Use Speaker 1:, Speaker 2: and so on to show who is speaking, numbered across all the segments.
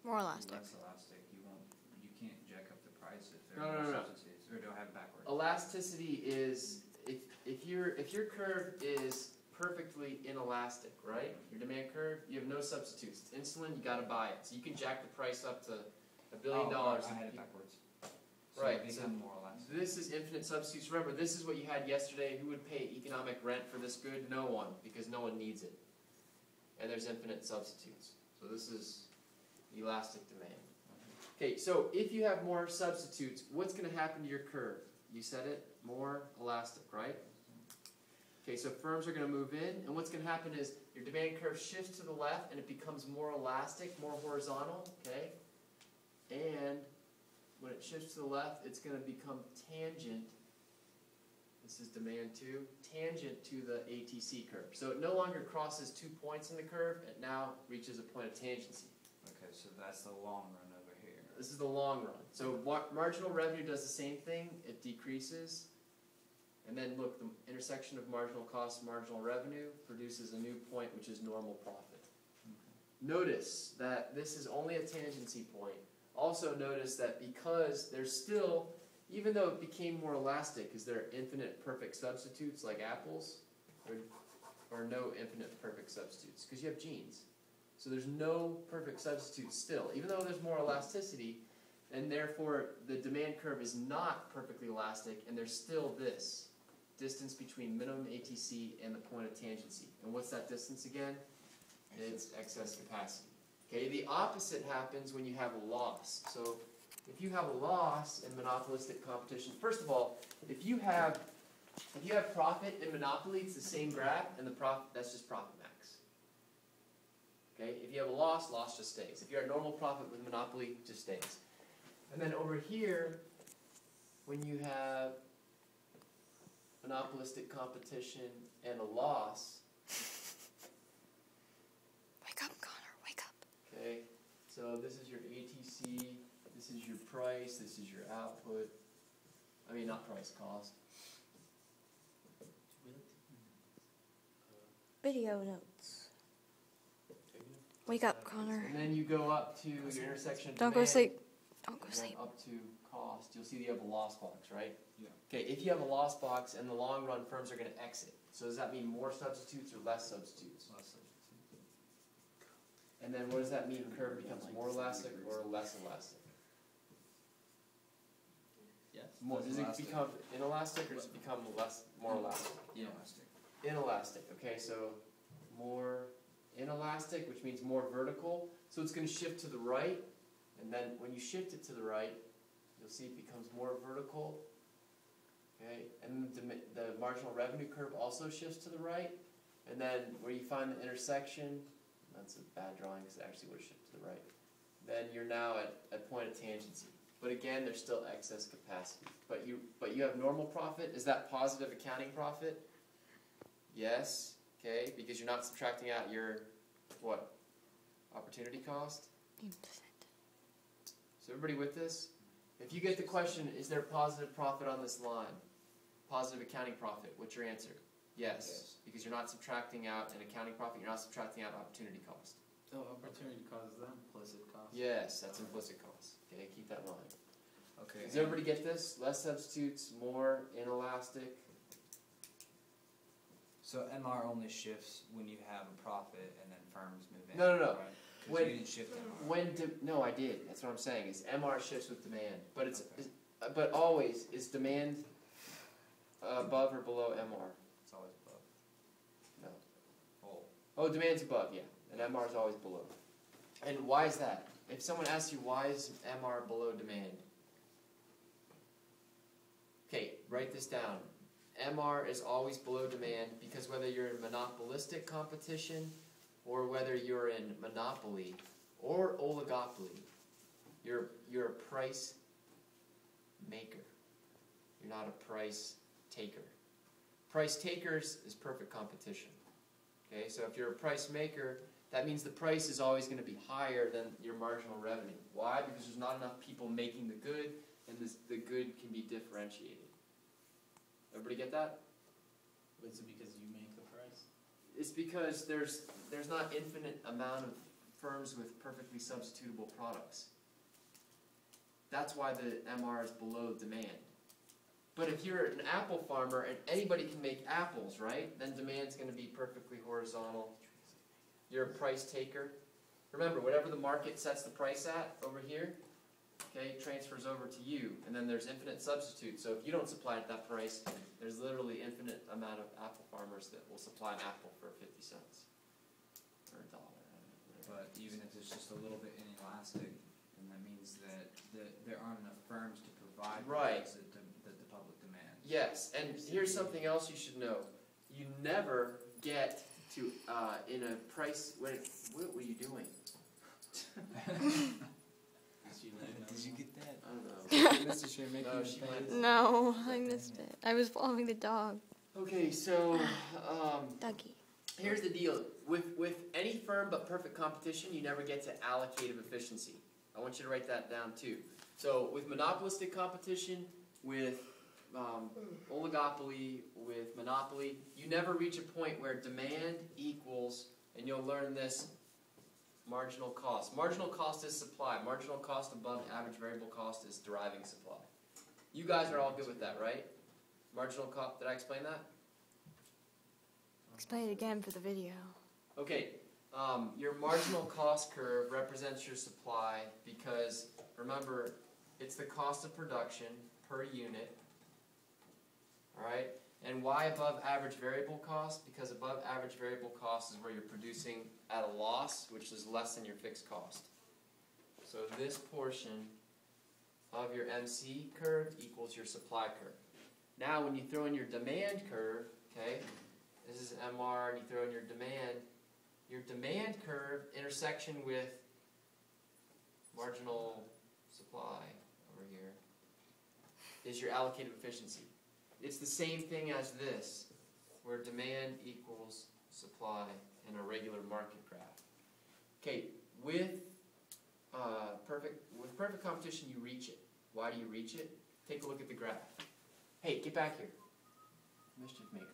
Speaker 1: More elastic.
Speaker 2: Less elastic. You can't jack up the price if there
Speaker 3: No,
Speaker 2: are
Speaker 3: no, no, no.
Speaker 2: substitutes. Or do I have it backwards?
Speaker 3: Elasticity is if your curve is perfectly inelastic, right? Your demand curve, you have no substitutes. It's insulin, you gotta buy it. So you can jack the price up to $1 billion.
Speaker 2: I had it backwards. So
Speaker 3: Right.
Speaker 2: it become more elastic.
Speaker 3: This is infinite substitutes. Remember, this is what you had yesterday. Who would pay economic rent for this good? No one, because no one needs it. And there's infinite substitutes. So this is elastic demand. Okay, so if you have more substitutes, what's going to happen to your curve? You said it, more elastic, right? Okay, so firms are going to move in, and what's going to happen is your demand curve shifts to the left, and it becomes more elastic, more horizontal, okay? And when it shifts to the left, it's going to become tangent. This is demand 2, tangent to the ATC curve. So it no longer crosses 2 points in the curve, it now reaches a point of tangency.
Speaker 2: Okay, so that's the long run over here.
Speaker 3: This is the long run. So marginal revenue does the same thing. It decreases. And then look, the intersection of marginal cost and marginal revenue produces a new point, which is normal profit. Okay. Notice that this is only a tangency point. Also notice that because there's still, even though it became more elastic, is there infinite perfect substitutes like apples? Or no infinite perfect substitutes? Because you have genes. So there's no perfect substitute still, even though there's more elasticity, and therefore the demand curve is not perfectly elastic, and there's still this distance between minimum ATC and the point of tangency. And what's that distance again? It's excess capacity. Okay, the opposite happens when you have a loss. So if you have a loss in monopolistic competition, first of all, if you have profit in monopoly, it's the same graph, and the profit, that's just profit max. Okay, if you have a loss, loss just stays. If you're at normal profit with monopoly, it just stays. And then over here, when you have monopolistic competition and a loss.
Speaker 1: Wake up, Connor, wake up.
Speaker 3: Okay, so this is your ATC, this is your price, this is your output. I mean, not price, cost.
Speaker 1: Video notes. Wake up, Connor.
Speaker 3: And then you go up to your intersection of
Speaker 1: Don't
Speaker 3: demand,
Speaker 1: go sleep. Don't go sleep.
Speaker 3: Up to cost. You'll see that you have a loss box, right?
Speaker 2: Yeah.
Speaker 3: Okay, if you have a loss box, in the long run, firms are going to exit. So does that mean more substitutes or less substitutes?
Speaker 2: Less substitutes.
Speaker 3: And then what does that mean? Curve becomes more elastic or less elastic?
Speaker 2: Yes.
Speaker 3: Does it become inelastic or does it become more elastic?
Speaker 2: Inelastic.
Speaker 3: Inelastic. Okay, so more inelastic, which means more vertical. So it's going to shift to the right, and then when you shift it to the right, you'll see it becomes more vertical. Okay, and the marginal revenue curve also shifts to the right, and then where you find the intersection, that's a bad drawing because it actually would have shifted to the right. Then you're now at a point of tangency. But again, there's still excess capacity. But you have normal profit. Is that positive accounting profit? Yes. Okay, because you're not subtracting out your what? Opportunity cost? So everybody with this? If you get the question, is there positive profit on this line? Positive accounting profit, what's your answer? Yes. Because you're not subtracting out an accounting profit, you're not subtracting out opportunity cost.
Speaker 4: Oh, opportunity cost is that implicit cost?
Speaker 3: Yes, that's implicit cost. Okay, keep that in mind.
Speaker 2: Okay.
Speaker 3: Does everybody get this? Less substitutes, more inelastic.
Speaker 2: So MR only shifts when you have a profit and then firms move in.
Speaker 3: No.
Speaker 2: Right? Because you didn't shift MR.
Speaker 3: No, I did. That's what I'm saying. Is MR shifts with demand, but but always is demand above or below MR?
Speaker 2: It's always above.
Speaker 3: No. Oh, demand's above, yeah, and MR is always below. And why is that? If someone asks you why is MR below demand, okay, write this down. MR is always below demand because whether you're in monopolistic competition or whether you're in monopoly or oligopoly, you're a price maker. You're not a price taker. Price takers is perfect competition. Okay, so if you're a price maker, that means the price is always going to be higher than your marginal revenue. Why? Because there's not enough people making the good, and the good can be differentiated. Everybody get that?
Speaker 4: Is it because you make the price?
Speaker 3: It's because there's not infinite amount of firms with perfectly substitutable products. That's why the MR is below demand. But if you're an apple farmer and anybody can make apples, right, then demand's going to be perfectly horizontal. You're a price taker. Remember, whatever the market sets the price at over here, okay, transfers over to you, and then there's infinite substitutes. So if you don't supply at that price, there's literally infinite amount of apple farmers that will supply an apple for 50 cents or $1.
Speaker 2: But even if it's just a little bit inelastic, then that means that there aren't enough firms to provide
Speaker 3: Right.
Speaker 2: products that the public demands.
Speaker 3: Yes, and here's something else you should know. You never get to, in a price, what were you doing?
Speaker 2: Did you get that?
Speaker 3: I don't know.
Speaker 2: Mr. Sher making
Speaker 3: No,
Speaker 2: the
Speaker 3: she
Speaker 2: face?
Speaker 3: went-
Speaker 1: No, I missed it. I was following the dog.
Speaker 3: Okay, so,
Speaker 1: Dougie.
Speaker 3: here's the deal. With any firm but perfect competition, you never get to allocative efficiency. I want you to write that down too. So with monopolistic competition, with oligopoly, with monopoly, you never reach a point where demand equals, and you'll learn this, marginal cost. Marginal cost is supply. Marginal cost above average variable cost is deriving supply. You guys are all good with that, right? Marginal cost, did I explain that?
Speaker 1: Explain it again for the video.
Speaker 3: Okay, your marginal cost curve represents your supply because, remember, it's the cost of production per unit, alright? And why above average variable cost? Because above average variable cost is where you're producing at a loss, which is less than your fixed cost. So this portion of your MC curve equals your supply curve. Now when you throw in your demand curve, okay, this is MR, and you throw in your demand curve intersection with marginal supply over here is your allocated efficiency. It's the same thing as this, where demand equals supply in a regular market graph. Okay, with perfect competition, you reach it. Why do you reach it? Take a look at the graph. Hey, get back here, mischief maker.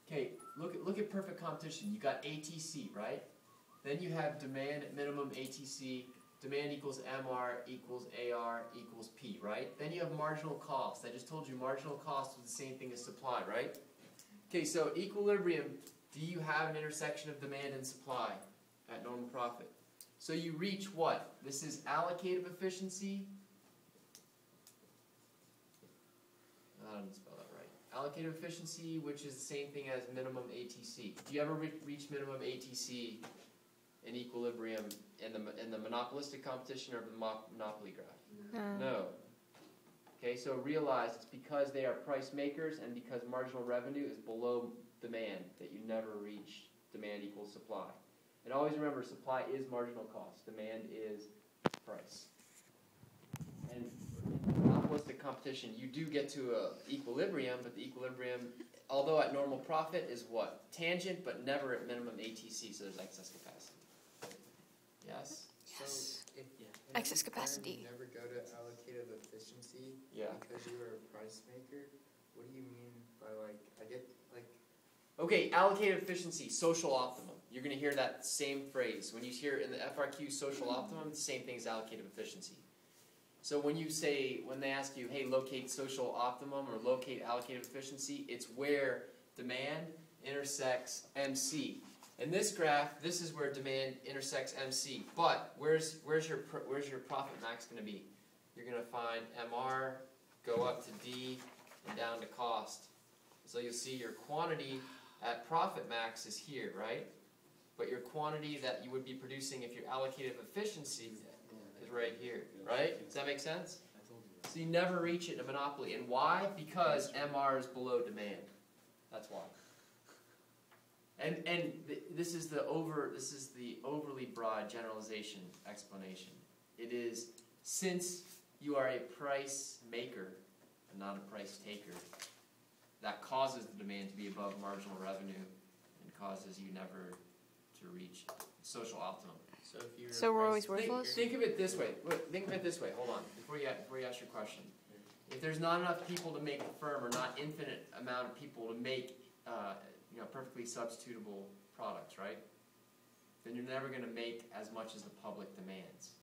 Speaker 3: Okay, look at perfect competition. You got ATC, right? Then you have demand at minimum ATC. Demand equals MR equals AR equals P, right? Then you have marginal cost. I just told you marginal cost is the same thing as supply, right? Okay, so equilibrium, do you have an intersection of demand and supply at normal profit? So you reach what? This is allocative efficiency. I didn't spell that right. Allocative efficiency, which is the same thing as minimum ATC. Do you ever reach minimum ATC in equilibrium in the monopolistic competition or the monopoly graph? No. Okay, so realize it's because they are price makers and because marginal revenue is below demand that you never reach demand equals supply. And always remember, supply is marginal cost. Demand is price. And in monopolistic competition, you do get to a equilibrium, but the equilibrium, although at normal profit, is what? Tangent, but never at minimum ATC, so there's excess capacity. Yes?
Speaker 1: Yes.
Speaker 5: So if
Speaker 1: Excess
Speaker 5: in a firm
Speaker 1: capacity.
Speaker 5: You never go to allocative efficiency
Speaker 3: Yeah.
Speaker 5: because you are a price maker. What do you mean by
Speaker 3: Okay, allocated efficiency, social optimum. You're going to hear that same phrase. When you hear in the FRQ social optimum, it's the same thing as allocated efficiency. So when they ask you, hey, locate social optimum or locate allocated efficiency, it's where demand intersects MC. In this graph, this is where demand intersects MC. But where's your profit max going to be? You're going to find MR, go up to D, and down to cost. So you'll see your quantity at profit max is here, right? But your quantity that you would be producing if your allocative efficiency is right here, right? Does that make sense? So you never reach it in a monopoly. And why? Because MR is below demand. That's why. And this is the overly broad generalization explanation. It is, since you are a price maker and not a price taker, that causes the demand to be above marginal revenue and causes you never to reach social optimum.
Speaker 5: so if you're
Speaker 1: So
Speaker 5: a
Speaker 1: we're
Speaker 5: price
Speaker 1: always
Speaker 5: maker-
Speaker 1: worthless?
Speaker 3: Think of it this way. Think of it this way. Hold on. Before you ask your question. If there's not enough people to make a firm, or not infinite amount of people to make perfectly substitutable products, right? then you're never gonna make as much as the public demands.